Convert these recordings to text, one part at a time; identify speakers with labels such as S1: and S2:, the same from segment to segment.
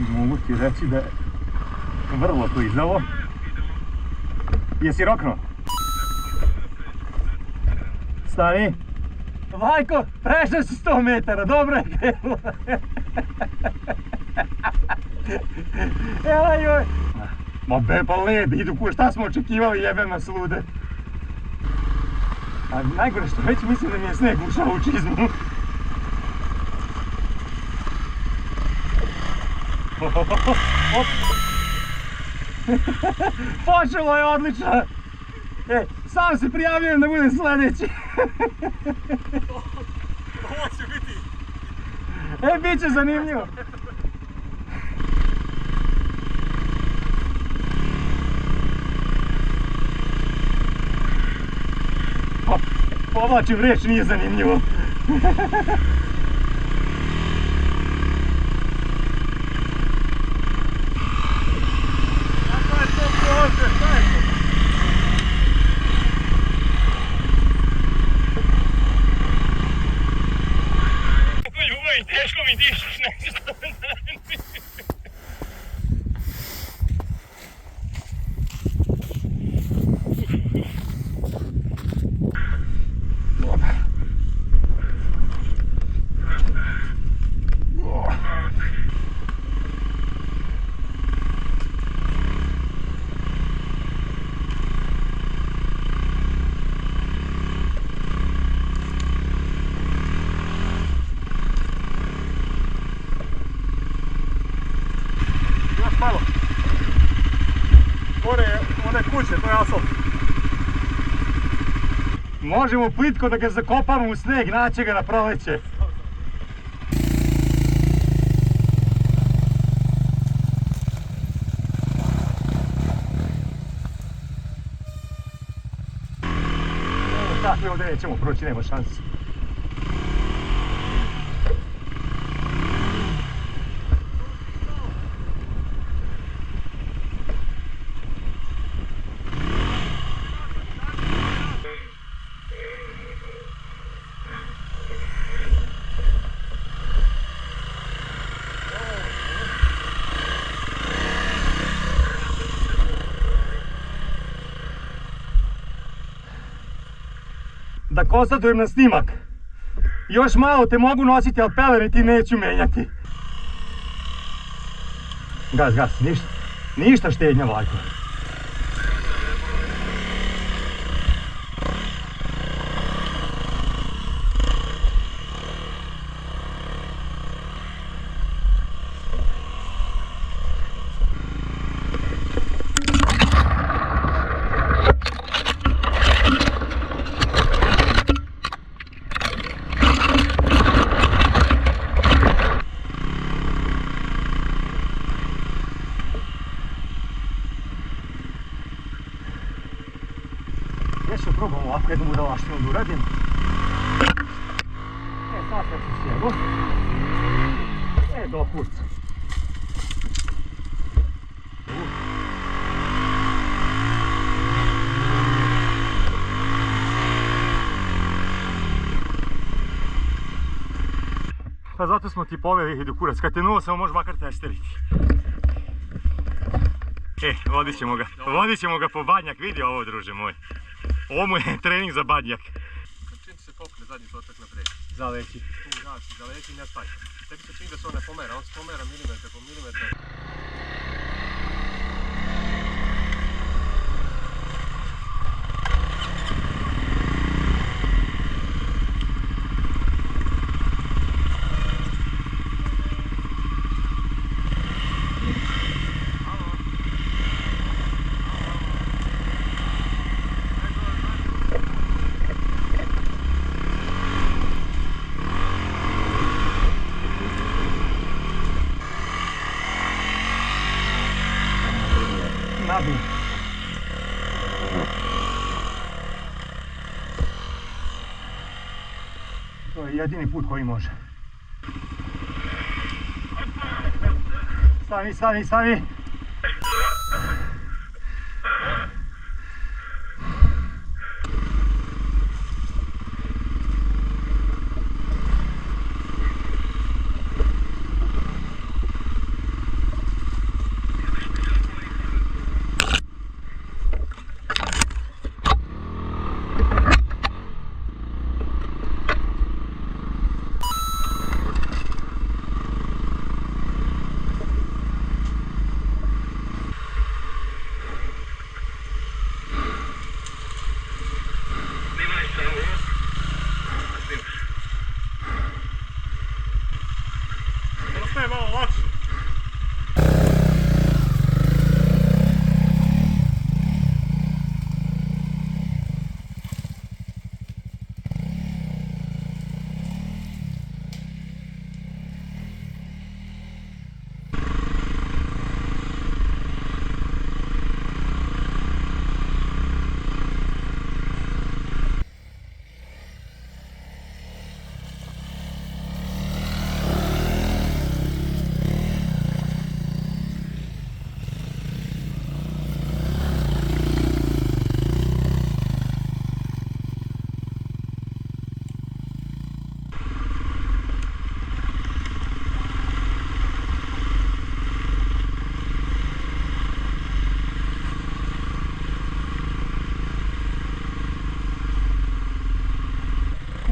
S1: Mogu ti reći da je vrlo klizavo. Jesi roknuo? Stani. Vajko, prešao si 100 metara, dobro je bilo. Evo joj. Ma be, pa led, idu kuć, šta smo očekivali, jebem nas lude. A najgore što već mislim da mi je sneg ušao u čizmu. Op. Počelo je odlično. Sam se prijavljujem da budem sljedeći.
S2: Ovo će biti.
S1: Bit će zanimljivo. Povlačim riječ, nije zanimljivo.
S2: Kako je to proces, šta je to? Ljubav, teško mi dišeš, nećeš to da narediti.
S1: Malo. Gore je one kuće, to je asfalt. Možemo plitko da ga zakopamo u sneg, naće ga na proleće. Takve ovdje nećemo proći, nema šanse. Da konstatujem na snimak. Još malo te mogu nositi, ali pelene ti neću menjati. Gas, gas, ništa štednja, Vlajko. Nešto probam ovako jednu budalaštinu da uradim. Sad kad ću sjegu. Dopuca. Pa zato smo ti poveli idu kurac, kad te novo samo možeš makar testeriti. Vodit ćemo ga po badnjak, vidi ovo druže moj. Ovo mu je trening za badnjak.
S2: Čim se popne zadnji točak naprijed.
S1: Zaleti.
S2: Tu gasi, zaleti i ne staje. Tebi se čini da se on ne pomera, on se pomera milimetar po milimetar.
S1: Nabij. To je jedini put koji može. Stavi.
S2: postaje malo lakše.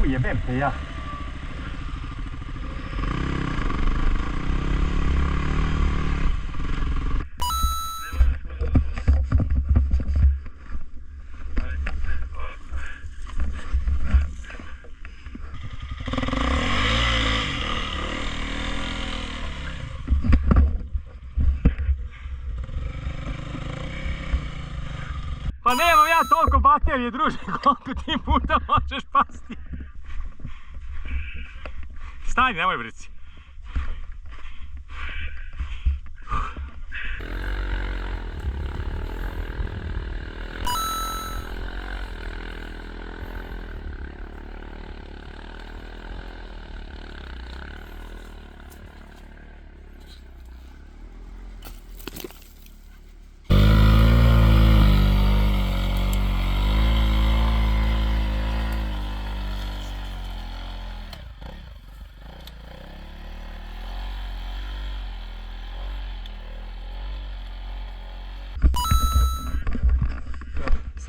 S1: Jebem te ja. Pa nemam ja toliko baterije, druže, koliko ti puta možeš pasti. Stani, nemoj brici.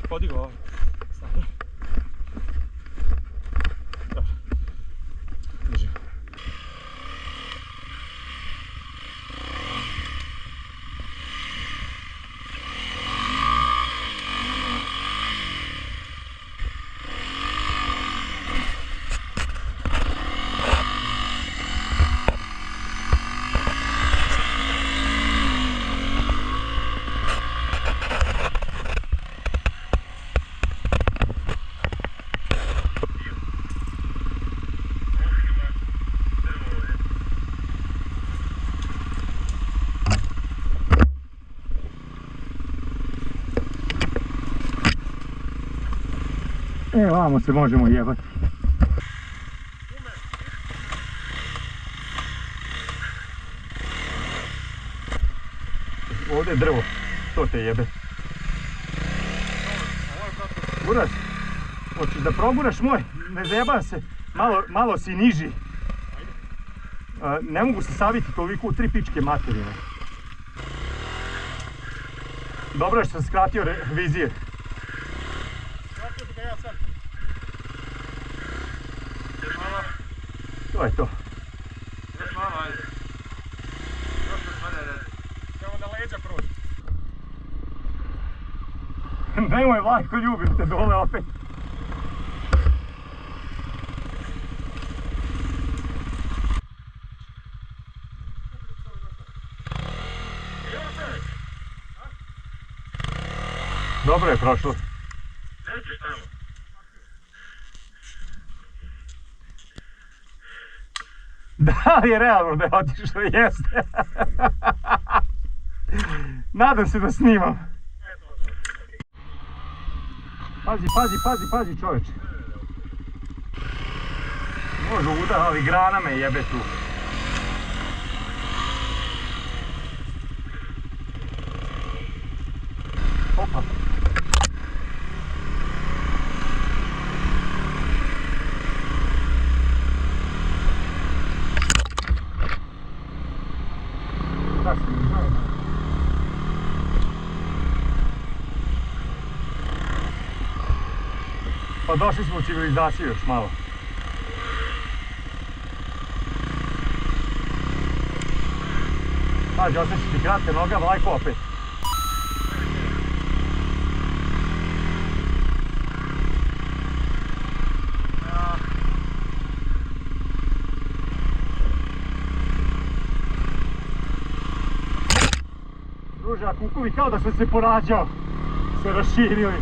S1: Podigo ovo. Stani. Dobro. Drži. Vamo se možemo jebati. Ovdje je drvo, to te jebe. Buras, hoćeš da proguraš moj? Ne zajebam se, malo si niži. Ne mogu se saviti toliko u 3 pičke materine. Dobro je što sam skratio vizir. To je to.
S2: Još malo, ajde. Još se svede red. Samo da leđa prođe.
S1: Nemoj Vlajko, ljubim te dole opet. Dobro je prošlo.
S2: Nećeš tamo.
S1: Da li je realno da je otišlo? Jeste. Nadam se da snimam. Pazi čoveče. Može udar, ali grana me jebe tu. Opa. Pa došli smo u civilizaciju još malo. Pađi, osjećaš ti kratke noga, Vlajko opet. Druže, a kukovi kao da sam se porađao. Se raširili.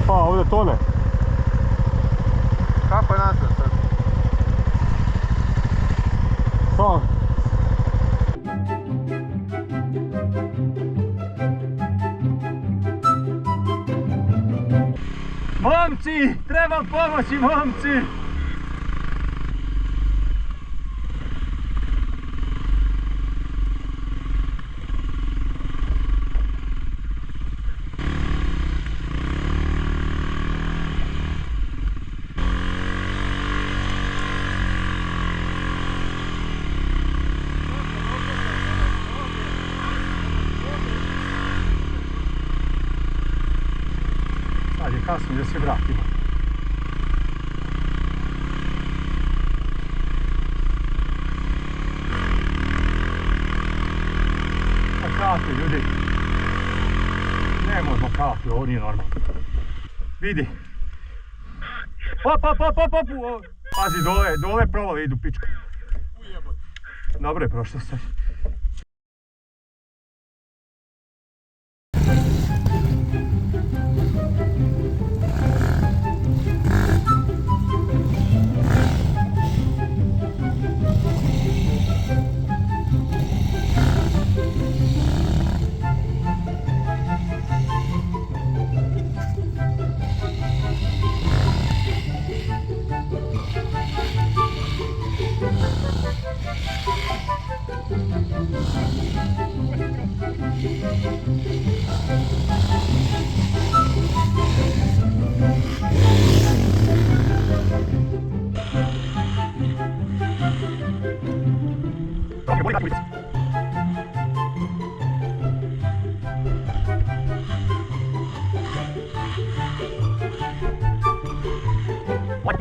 S1: Ovdje tone.
S2: Kako je nazad sad?
S1: Pa. Momci! Treba pomoći, momci! Sad je kasno da se vratimo. Kafli, ljudi. Ne možemo kafli, ovo nije normalno. Vidi. Op. Pazi, dole provale idu pičku. Dobro je prošlo sad. What